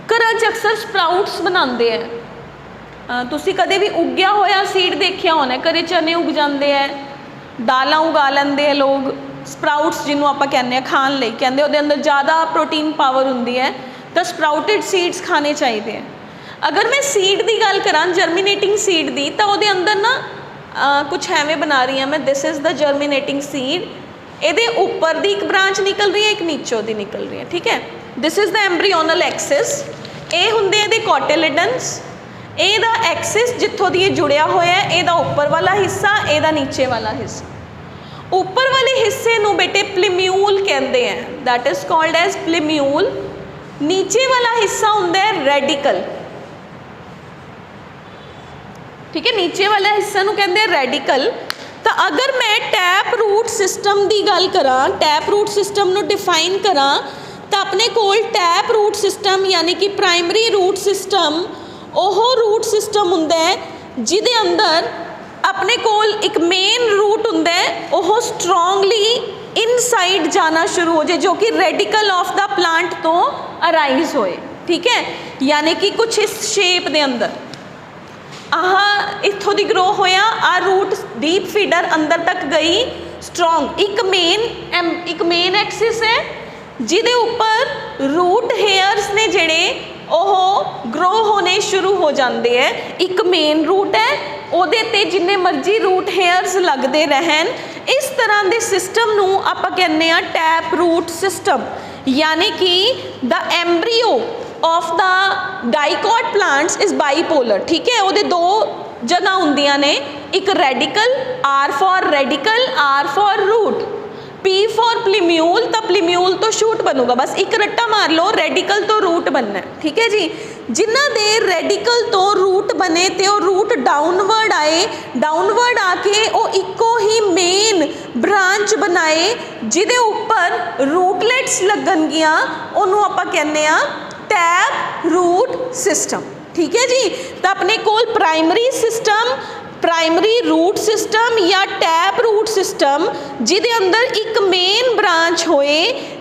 घरां च अक्सर स्प्राउट्स बनाते हैं। तुसी कदे भी उग्या होया सीड देखिया होना, घरे चने उग जाते हैं, दालां उगा लेंदे हैं लोग, स्प्राउट्स जिन्हों आप कहने खाने लई कहते उहदे अंदर ज़्यादा प्रोटीन पावर हुंदी है, तो स्प्राउटेड सीड्स खाने चाहिए हैं। अगर मैं सीड की गल करा जर्मीनेटिंग सीड की, तो उहदे अंदर ना कुछ एवें बना रही हाँ मैं, दिस इज़ द जर्मीनेटिंग सीड। ये उपर की एक ब्रांच निकल रही है, एक नीचों की निकल रही है, ठीक है। दिस इज़ द एम्ब्रीओनल एक्सिस, ये हुंदे इहदे कॉटिलिडन्स, एदा एक्सिस जिथों दी जुड़िया होया है, एदा उपर वाला हिस्सा, एदा नीचे वाला हिस्सा। ऊपर वाले हिस्से नूं बेटे प्लीम्यूल कहते हैं, that is called as plumule. नीचे वाला हिस्सा हुंदा है रेडिकल, ठीक है, नीचे वाला हिस्सा नूं कहते हैं रेडिकल। तो अगर मैं टैप रूट सिस्टम की गल करा, टैप रूट सिस्टम नूं डिफाइन करा, तो अपने कोल टैप रूट सिस्टम यानी कि प्राइमरी रूट सिस्टम ओह रूट सिस्टम हुंदा है जिहदे अंदर अपने कोल एक मेन रूट हुंदा है, ओह स्ट्रोंगली इनसाइड जाना शुरू हो जाए, जो कि रेडिकल ऑफ द प्लांट तो अराइज होए, ठीक है। यानी कि कुछ इस शेप दे अंदर इत्थों दी ग्रो होया, आ रूट डीप फीडर अंदर तक गई स्ट्रोंग। एक मेन एक्सिस है जिहदे उपर रूट हेयर्स ने जिहड़े ओह ग्रो होने शुरू हो जाते हैं। एक मेन रूट है, ਉਹਦੇ ਤੇ जिन्ने मर्जी रूट हेयर्स लगते रहन। इस तरह के सिस्टम नूं आपां कहने आ टैप रूट सिस्टम, यानी कि the embryo of the dicot plants is bipolar, ठीक है। ਉਹਦੇ दो जगह ਹੁੰਦੀਆਂ ने, एक radicle, R for radicle, R for root, P for plumule, तो प्लीम्यूल तो शूट बनूगा, बस एक रट्टा मार लो, रेडिकल तो रूट बनना है, ठीक है जी। जिन्हों दे रेडिकल तो रूट बने तो रूट डाउनवर्ड आए, डाउनवर्ड आके वो इको ही मेन ब्रांच बनाए जिदे उपर रूटलेट्स लगनगियां, उन्होंने आपां कहने आ टैप रूट सिस्टम, ठीक है जी। तो अपने कोल primary system, primary root system या टैप रूट सिस्टम जिदे अंदर एक मेन ब्रांच होए,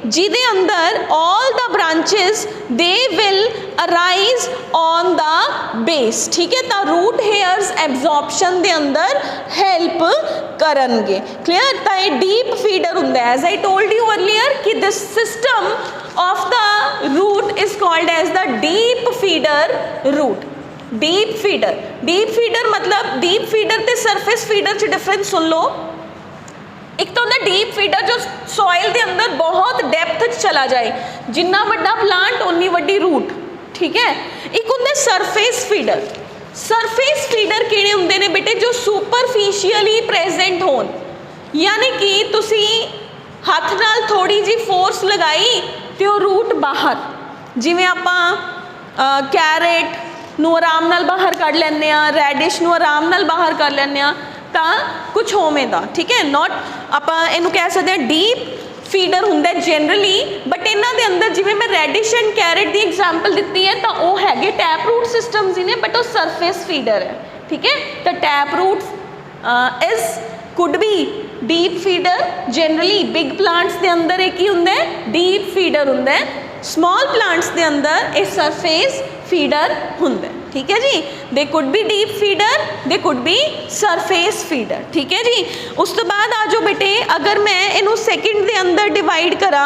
जिदे अंदर all the branches they will arise on the base, ठीक है। तो रूट हेयर्स एब्जॉर्प्शन दे अंदर हेल्प करनगे, क्लियर। तो ये डीप फीडर हुंदा है, as I told you earlier कि this system of the root is called as the deep feeder root. Deep feeder मतलब डीप फीडर ते सरफेस फीडर च डिफरेंस सुन लो। एक तो होंदा डीप फीडर जो सॉइल के अंदर बहुत डेप्थ चला जाए, जिन्ना वड्डा प्लांट उन्नी वड्डी रूट, ठीक है। एक होंदा सरफेस फीडर। सरफेस फीडर किहड़े हुंदे ने बेटे, जो सुपरफिशियली प्रेजेंट होन, यानी कि तुसी हथ नाल थोड़ी जी फोर्स लगाई तो रूट बाहर, जिवें आपां कैरेट नूं आराम नाल बाहर कढ लैंदे आ, रैडिश नूं आराम नाल बाहर कर लैंदे आ, तां कुछ होवें दा, ठीक है। नॉट आपां इहनूं कह सकते हैं डीप फीडर हुंदा जनरली, बट इन्हां दे अंदर जिवें मैं रैडिश एंड कैरेट की एग्जाम्पल दित्ती है, तो वो हैगे टैप रूट सिस्टम्स ही ने, बट वो सरफेस फीडर है, ठीक है। तो tap root is could be deep feeder. Generally big plants के अंदर एक ही हुंदा है डीप फीडर हुंदा है, स्मॉल प्लांट्स के अंदर एक सरफेस फीडर हुंदा है, ठीक है जी। They could be deep feeder, they could be surface feeder, ठीक है जी। उस तो बाद आ जाओ बेटे, अगर मैं इनू सेकंड के अंदर डिवाइड करा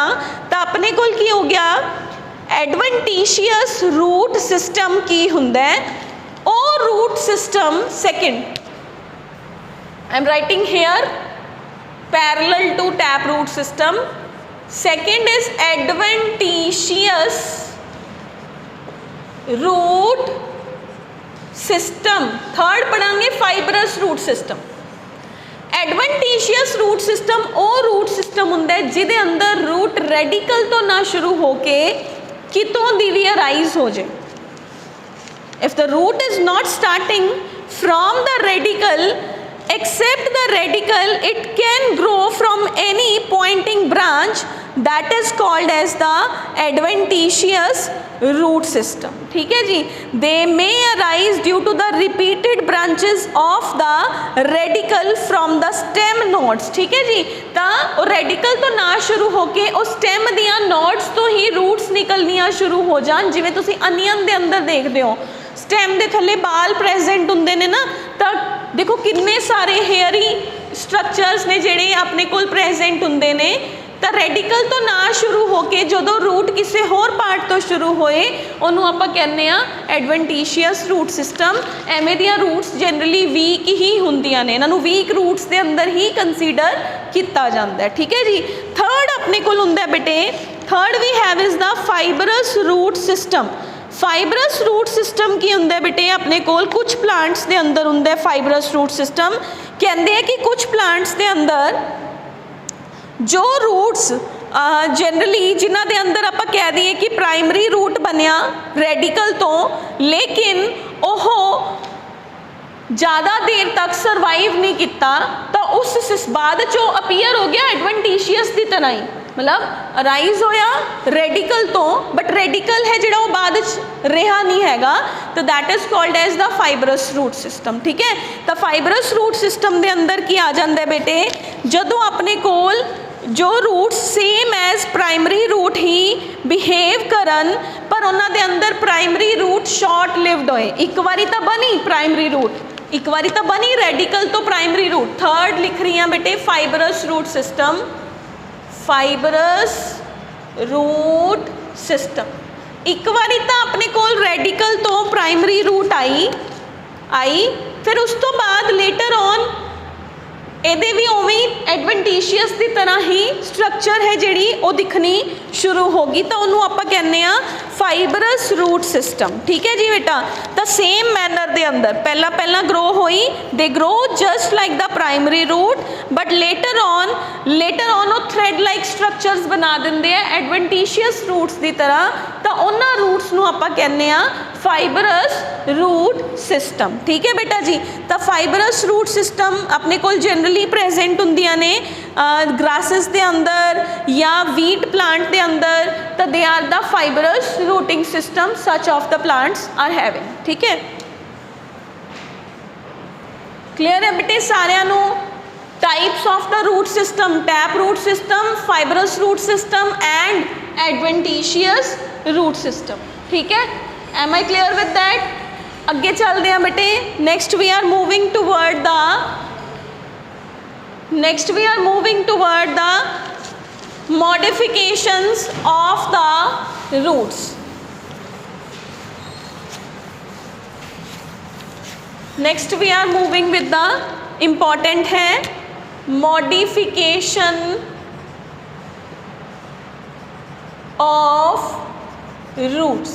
तो अपने कोल की हो गया एडवेंटिशियस रूट सिस्टम की हुंदा है। ओ root system second, I am writing here parallel to tap root system. Second is adventitious root system. Third पढ़ांगे fibrous root system. Adventitious root system वो रूट सिस्टम हुंदा है जिहदे अंदर रूट रेडिकल तो ना शुरू होके कितों दी भी अराइज हो जाए। If the root is not starting from the radical except the radical, it can grow from any pointing branch, that is called as the adventitious root system। ठीक है जी। they may arise due to the repeated branches of the radical from the stem nodes। ठीक है जी। तो radical तो ना शुरू होके उस stem दियां nodes तो ही roots निकलनियां शुरू हो जान। जिवें तुसीं अनियन दे अंदर देखदे हो स्टैम दे थल्ले बाल प्रेजेंट हुंदे ने ना, तो देखो किन्ने सारे हेयरी स्ट्रक्चर्स ने जिहड़े अपने कोल प्रेजेंट हुंदे ने। तो रेडिकल तो ना शुरू होके जदों रूट किसी होर पार्ट तो शुरू होए उन्होंने आपां कहने आ एडवेंटिशियस रूट सिस्टम। एवें दियां रूट्स जनरली वीक ही हुंदियां ने, इन्हां नूं वीक रूट्स दे अंदर ही कंसीडर किया जाता है। ठीक है जी। थर्ड अपने कोल हुंदा है बेटे, third we have is the fibrous root system. Fibrous root system की हुंदा है बेटे अपने कोल कुछ प्लांट्स दे अंदर हुंदा है फाइबरस रूट सिस्टम। कहते हैं कि कुछ प्लांट्स दे अंदर जो रूट्स जनरली जिन्हां दे अंदर आपां कह दईए कि प्राइमरी रूट बनिया रेडिकल तो, लेकिन ओह ज़्यादा देर तक सर्वाइव नहीं किया, तो उस बाद चो अपीयर हो गया एडवेंटिशियस की तरह ही, मतलब अराइज होया रेडिकल तो, बट रेडिकल है जिहड़ा वो बाद रहा नहीं हैगा, तो that is called as the fibrous root system. ठीक है। तो फाइबरस रूट सिस्टम के अंदर की आ जाता है बेटे, जदों अपने कोल जो roots same as primary root ही बिहेव करन, पर उन्हां दे अंदर प्राइमरी रूट शॉर्ट लिव्ड होए। एक बारी तो बनी प्राइमरी रूट, एक बारी तो बनी रेडिकल तो प्राइमरी रूट। थर्ड लिख रही हैं बेटे fibrous root system, fibrous root system. एक बारी तो अपने कोल रेडिकल तो प्राइमरी रूट आई, फिर उस तो बाद लेटर ऑन ਇਹਦੇ भी उवें एडवेंटिशियस की तरह ही स्ट्रक्चर है जिहड़ी वो दिखनी शुरू होगी, तो उन्होंने आपां कहने आ फाइबरस रूट सिस्टम। ठीक है जी बेटा। तो सेम मैनर दे अंदर पहला ग्रो होई, they grow just like the primary root, but later on वो थ्रेड लाइक स्ट्रक्चर्स बना देंगे हैं एडवेंटिशियस रूट्स की तरह, तो उन्होंने रूट्स नूं आपां कहने आ फाइबरस रूट सिस्टम। ठीक है बेटा जी। तो फाइबरस रूट सिस्टम अपने कोल जनरली प्रेजेंट हुंदियां ने ग्रासिस के अंदर या वीट प्लांट के अंदर, तो they are the fibrous rooting system such of the plants are having. ठीक है। क्लियर है बेटे सारिਆਂ ਨੂੰ? Types of the root system, tap root system, fibrous root system and adventitious root system. ठीक है। Am I clear with that? अगे चलते हैं बेटे। Next we are moving toward the modifications of the roots। Next we are moving with the important है modification of roots.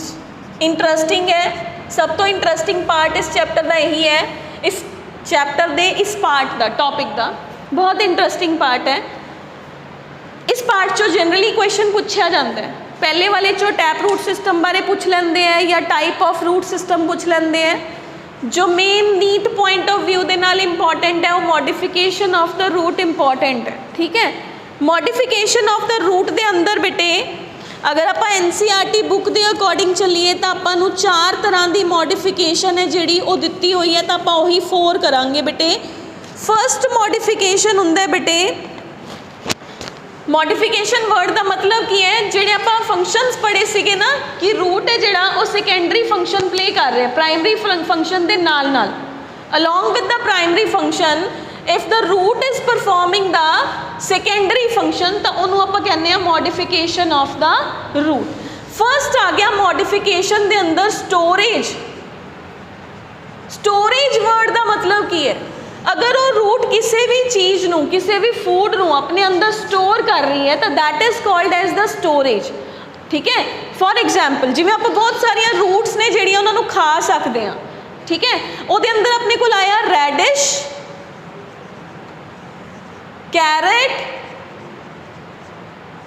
Interesting है, सब तो इंटरेस्टिंग पार्ट इस चैप्टर का यही है, इस चैप्टर के इस पार्ट का टॉपिक का बहुत इंटरेस्टिंग पार्ट है। इस पार्ट चो जनरली क्वेश्चन पूछा जाता है, पहले वाले चो टैप रूट सिस्टम बारे पूछ लेंदे हैं या टाइप ऑफ रूट सिस्टम पूछ लेंदे हैं। जो main NEET point of view के नाल इंपॉर्टेंट है वो modification of the root important है। ठीक है। मॉडिफिकेशन ऑफ द रूट के अंदर बेटे अगर आप NCERT बुक के अकॉर्डिंग चलीए तो आपू 4 तरह की मॉडिफिकेशन है जी वो दी हुई है, तो आप वही 4 करांगे बेटे। फर्स्ट मॉडिफिकेशन हुंदा है बेटे, मॉडिफिकेशन वर्ड का मतलब की है जिहड़े आप फंक्शनस पढ़े सीगे ना कि रूट है जिहड़ा वो सेकेंडरी फंक्शन प्ले कर रहे हैं प्राइमरी फंक्शन के नाल नाल, along with the primary function if the root is performing the secondary function, तो उन्होंने आप कहने modification of the root. First आ गया मॉडिफिकेशन के अंदर स्टोरेज। स्टोरेज वर्ड का मतलब की है, अगर वो रूट किसी भी चीज़ नूं किसी भी फूड नूं अपने अंदर स्टोर कर रही है तो that is called as the storage. ठीक है। फॉर एग्जाम्पल जिवें आप बहुत सारिया रूट्स ने जिहड़ियां उन्होंने खा सकते हैं। ठीक है। उहदे अंदर अपने को आया रेडिश, कैरेट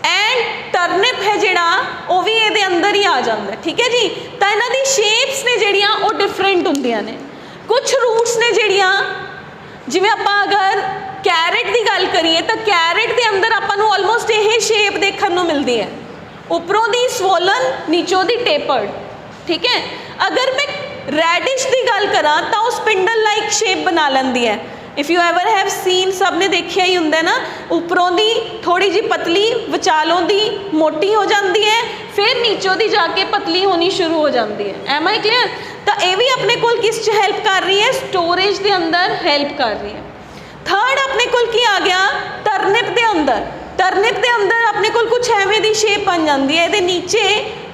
एंड टर्निप है जिहड़ा वो भी ये अंदर ही आ जाता है, ठीक है जी। तो इन्हां दी शेप्स ने जिहड़ियां वो डिफरेंट हुंदियां ने। कुछ रूट्स ने जिहड़ियां जिवें आपां अगर कैरेट की गल करिए तो कैरेट के अंदर आपां नूं ऑलमोस्ट यह शेप देखने को मिलती है, उपरों दी स्वोलन नीचों दी टेपर्ड, ठीक है। अगर मैं रैडिश की गल करा तो वो स्पिंडल लाइक शेप बना लेंदी है। If you ever have seen, सब ने देखिया ही होंगे ना, उपरों दी थोड़ी जी पतली, विचालों दी मोटी हो जाती है, फिर नीचों दी जाके पतली होनी शुरू हो जाती है। Am I clear? तो ये भी अपने कोल किस च हेल्प कर रही है? स्टोरेज के अंदर हेल्प कर रही है। थर्ड अपने कोल की आ गया? टर्निप के अंदर। टर्निप के अंदर अपने कोल कुछ एवें दी शेप बन जाती है, ये नीचे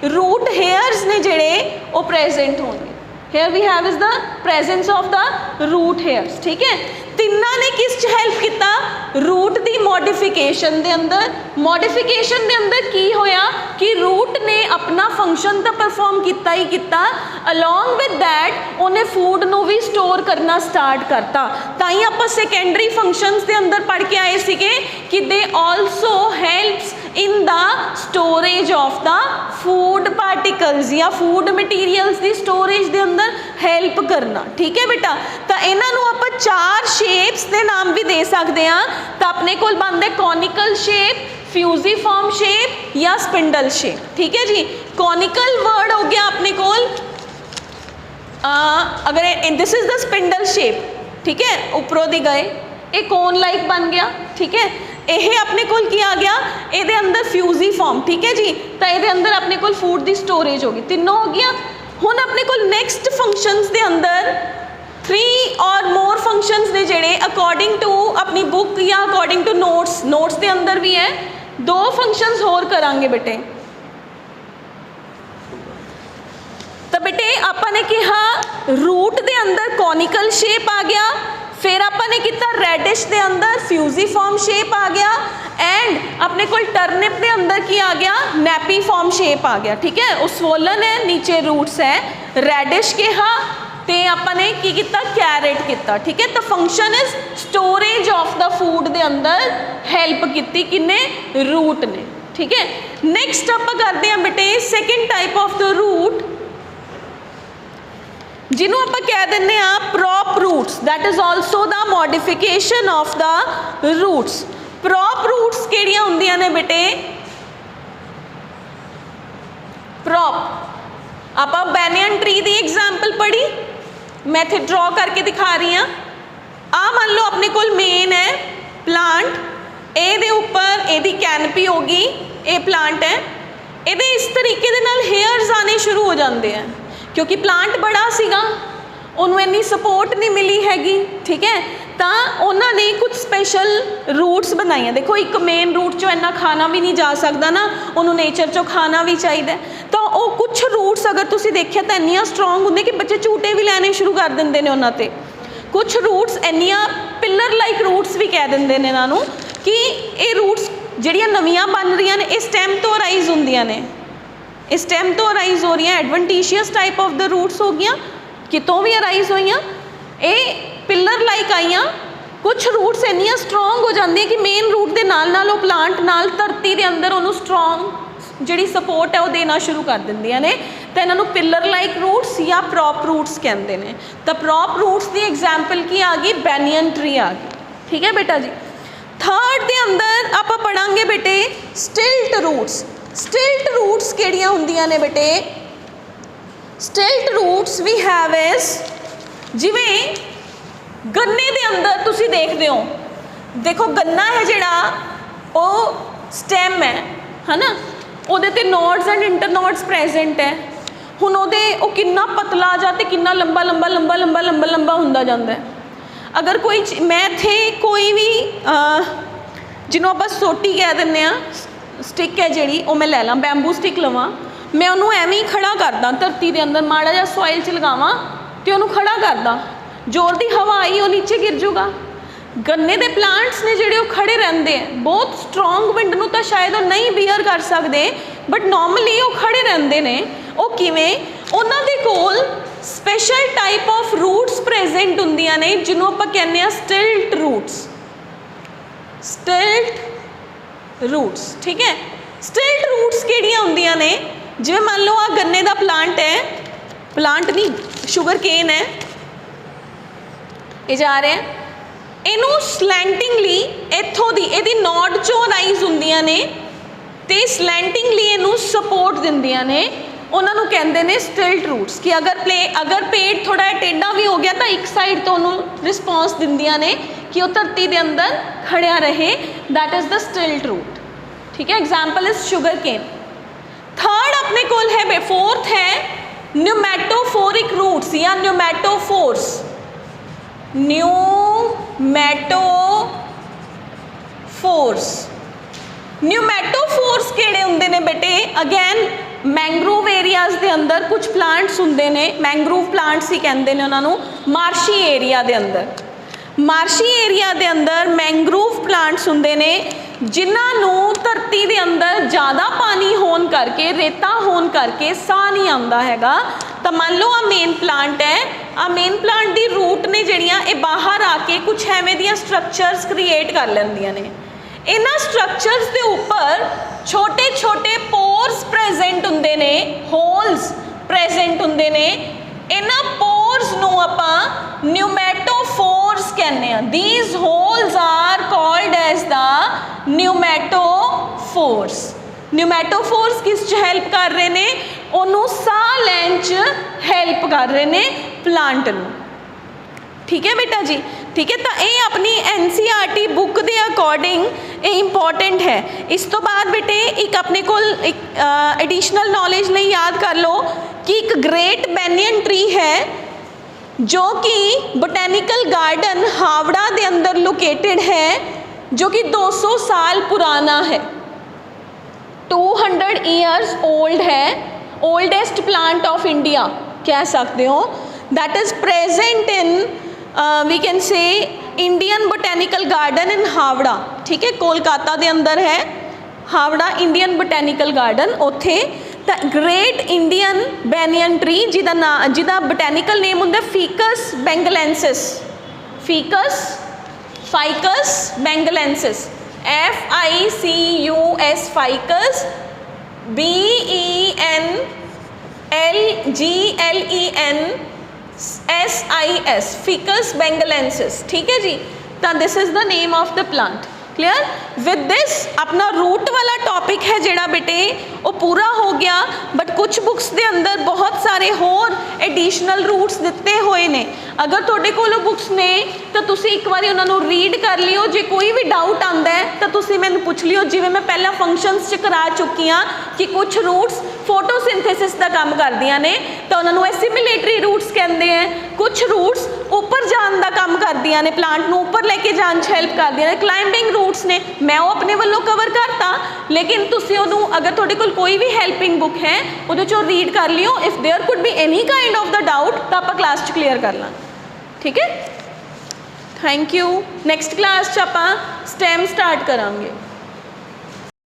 रूट हेयर्स ने जिहड़े वो प्रेजेंट होंगे। Here we have is the presence of the root hairs, ठीक है। तिन्ना ने किस च हेल्प किया? रूट की मॉडिफिकेशन के अंदर। मॉडिफिकेशन के अंदर की होया कि रूट ने अपना फंक्शन तो परफॉर्म किया ही किया, अलॉन्ग विद दैट उन्हें फूड नू भी स्टोर करना स्टार्ट करता। ताई आप सेकेंडरी फंक्शंस के अंदर पढ़ के आए सीगे कि they also helps in the storage of the food particles या फूड मटीरियल्स की स्टोरेज के अंदर हेल्प करना, ठीक है बेटा। तो इन्हों आप चार शेप्स के नाम भी दे सकते हैं। तो अपने कोल बनते कॉनिकल शेप, फ्यूजीफॉर्म शेप या स्पिंडल शेप, ठीक है जी। कॉनिकल वर्ड हो गया अपने कोल, अगर this is the spindle shape, ठीक है, उपरों दी गए एक कोन लाइक बन गया, ठीक है। यह अपने कोल की आ गया? ये अंदर फ्यूजीफॉर्म, ठीक है जी। तो ये अंदर अपने कोल फूड की स्टोरेज होगी, तीनों हो गया। हुण अपने कोल नेक्स्ट फंक्शंस के अंदर 3 और मोर फंक्शंस ने जिहड़े अकॉर्डिंग टू अपनी बुक या अकॉर्डिंग टू नोट्स के अंदर भी है। 2 फंक्शंस होर करांगे बेटे। तो बेटे आपने कहा रूट के अंदर कॉनिकल शेप आ गया, फिर आपने किया रेडिश के अंदर फ्यूजीफॉर्म शेप आ गया, एंड अपने को टर्निप के अंदर की आ गया? नैपीफॉर्म शेप आ गया, ठीक है। वो स्वोलन है, नीचे रूट्स है। रेडिश कहा तो आपने की किया? कैरेट किया, ठीक है। तो function is storage of the food के अंदर हेल्प की किन्ने? रूट ने, ठीक है। नैक्सट आप करते हैं बेटे second type of the root, जिन्हों आप कह दें prop roots. That is also the modification of the roots. Prop roots केड़ियां होंदियां ने बेटे? प्रॉप आप बैनियन ट्री की एग्जाम्पल पढ़ी, मैं इत्थे ड्रॉ करके दिखा रही हाँ। आ मान लो अपने कोल मेन है प्लांट, ये उपर यदी कैनपी होगी, ये प्लांट है, ये इस तरीके दे नाल हेयर्स आने शुरू हो जाते हैं, क्योंकि प्लांट बड़ा सीगा, उन्होंने इन्नी सपोर्ट नहीं मिली हैगी, ठीक है। तो उन्होंने कुछ स्पैशल रूट्स बनाई। देखो एक मेन रूट चो इन्ना खाना भी नहीं जा सकता ना, उन्होंने नेचर चो खाना भी चाहिए। तो वो कुछ रूट्स अगर तुसी देखिए तो इन्नियां स्ट्रोंग होंगे कि बच्चे झूटे भी लैने शुरू कर देंगे ने उन्होंने। कुछ रूट्स इन्नियां पिलर लाइक रूट्स भी कह देंगे ने इन्हों कि ये रूट्स जिहड़ियां नवीआं बन रही ने, इस स्टेम तो अराइज होंदियां ने, इस स्टेम तो अराइज हो रही हैं। Adventitious type of the roots हो गई, कितों भी अराइज हुई, ये पिलर लाइक आईयां। कुछ रूट्स इन्नियां स्ट्रोंग हो जाती कि मेन रूट के नाल नाल प्लांट नाल धरती के अंदर उन्होंने स्ट्रोंग जिहड़ी सपोर्ट है वो देना शुरू कर दिंदियां ने। तो इन्हों पिलर लाइक रूट्स या प्रॉप रूट्स कहते हैं। तो प्रॉप रूट्स की एग्जाम्पल की आ गई? बैनियन ट्री आ गई, ठीक है बेटा जी। थर्ड के अंदर आप पढ़ांगे बेटे स्टिल्ट रूट्स। स्टिल्ट रूट्स केड़ियां होंदियां ने बेटे? स्टिल्ट रूट्स वी हैव इज जिवें गन्ने दे अंदर तुसी देखते हो, देखो गन्ना है जिहड़ा वो स्टेम है ना, उहदे ते नोड्स एंड इंटरनोड्स प्रेजेंट है। हुण उहदे वो कितना पतला जा ते कितना लंबा लंबा लंबा लंबा लंबा लंबा हुंदा जांदा है। अगर कोई मैं इत्थे कोई भी जिन्हों आप सोटी कह दें स्टिक है जी, वो मैं लै ला, बैम्बू स्टिक लवां, मैं उन्होंने एवं ही खड़ा करदा धरती के अंदर, माड़ा जा सॉइल च लगावां तो उन्होंने खड़ा करदा, जोर की हवा आई वो नीचे गिर जूगा। गन्ने के प्लांट्स ने जिहड़े खड़े रहंदे हैं, बहुत स्ट्रोंग विंड नूं तां शायद वो नहीं बीयर कर सकते, बट नॉर्मली वो खड़े रहंदे ने। वो किवें? उन्हां दे कोल special type of roots present होंदियां ने जिन्हों आपां कहने आ स्टिल्ट रूट्स। स्टिल्ट रूट्स, ठीक है। ਸਟਿਲਟ ਰੂਟਸ ਕਿਹੜੀਆਂ ਹੁੰਦੀਆਂ ਨੇ, ਜਿਵੇਂ ਮੰਨ ਲਓ ਆ ਗੰਨੇ ਦਾ ਪਲਾਂਟ ਹੈ, ਪਲਾਂਟ ਨਹੀਂ ਸ਼ੂਗਰ ਕੇਨ ਹੈ, ਇਹ ਜਾ ਰਿਹਾ, ਇਹਨੂੰ ਸਲੈਂਟਿੰਗਲੀ ਇੱਥੋਂ ਦੀ ਇਹਦੀ ਨੋਡ ਚੋਂ ਰਾਈਜ਼ ਹੁੰਦੀਆਂ ਨੇ ਤੇ ਸਲੈਂਟਿੰਗਲੀ ਇਹਨੂੰ ਸਪੋਰਟ ਦਿੰਦੀਆਂ ਨੇ, ਉਹਨਾਂ ਨੂੰ ਕਹਿੰਦੇ ਨੇ ਸਟਿਲਟ ਰੂਟਸ। ਕਿ ਅਗਰ ਪੇੜ ਥੋੜਾ ਜਿਹਾ ਟੇਢਾ ਵੀ ਹੋ ਗਿਆ ਤਾਂ ਇੱਕ ਸਾਈਡ ਤੋਂ ਉਹਨੂੰ ਰਿਸਪੌਂਸ ਦਿੰਦੀਆਂ ਨੇ ਕਿ ਉਹ ਧਰਤੀ ਦੇ ਅੰਦਰ ਖੜਿਆ ਰਹੇ, that is the stilt root. ठीक है, example is sugarcane. Third अपने कोल है, फोर्थ है न्यूमैटोफोरिक रूट्स या न्यूमैटोफोर्स। न्यूमैटोफोर्स किहड़े हुंदे ने बेटे, अगैन मैंग्रोव एरियाज़ दे अंदर कुछ प्लांट्स हुंदे ने, मैंग्रोव प्लांट्स ही कहंदे ने उन्हां नूं, मार्शी एरिया दे अंदर, मार्शी एरिया दे अंदर मैंग्रोव प्लांट्स हुंदे ने जिन्हां नूं धरती दे अंदर ज़्यादा पानी होण करके, रेता होण करके साह नहीं आंदा हैगा। तो मान लो आ मेन प्लांट है, आ मेन प्लांट दी रूट ने जिहड़ियां ये बाहर आके कुछ एवें दियां स्ट्रक्चर्स क्रिएट कर लैंदियां ने। इन्हां स्ट्रक्चर्स दे उपर छोटे छोटे पोर्स प्रेजेंट हुंदे ने, होल्स प्रेजेंट हुंदे ने। इन्हां पोर्स नूं आपां न्यूमैटोफोर्स कहने आ। These holes are called as the pneumatophores. Pneumatophores किस च हेल्प कर रहे ने, उन्होंने साह लैन च हेल्प कर रहे ने प्लांट नूं। ठीक है बेटा जी, ठीक है। तो ये अपनी NCERT बुक के अकॉर्डिंग ये इंपॉर्टेंट है। इस तो बाद बेटे एक अपने को एडिशनल नॉलेज लिए याद कर लो कि एक ग्रेट बैनियन ट्री है जो कि बोटैनिकल गार्डन हावड़ा के अंदर लोकेटेड है, जो कि 200 साल पुराना है, 200 ईयर्स ओल्ड है, ओल्डेस्ट प्लांट ऑफ इंडिया कह सकते हो। That is present in we can say Indian botanical garden in Howrah. ठीक है, कोलकाता के अंदर है हावड़ा इंडियन बोटैनिकल गार्डन। उत्थे the great Indian banyan tree जिदा बोटैनिकल नेम होंदा ficus benghalensis, ficus benghalensis, FICUS ficus, BENGLENSIS ficus benghalensis. ठीक है जी, तो this is the name of the plant. Clear with this अपना रूट वाला टॉपिक है जिहड़ा बेटे वो पूरा हो गया। बट कुछ बुक्स के अंदर बहुत सारे होर एडिशनल रूट्स दिते हुए ने। अगर तुहाडे कोल बुक्स ने तो तुसी एक बार उन्होंने रीड कर लियो। जे कोई भी डाउट आता है तो तुसी मैनू पूछ लियो। जिवें मैं पहला फंक्शनस च करा चुकी हाँ कि कुछ रूट्स फोटोसिंथेसिस का काम करदियां ने, तो उन्होंने एसिमिलेटरी रूट्स कहते हैं। कुछ रूट्स ऊपर जाने का काम करदियां ने, प्लांट नूं ऊपर लेके जाने च हेल्प करदियां ने। क्लाइंबिंग रूट्स ने मैं वो अपने वालों कवर करता, लेकिन तुसी उहनूं अगर तुहाडे कोल कोई भी हेल्पिंग बुक है उहदे चों रीड कर लियो। If there could be any kind of the doubt तो आपां क्लास च क्लीयर कर लांगे। ठीक है, थैंक यू। नैक्सट क्लास च आपां स्टेम स्टार्ट करांगे।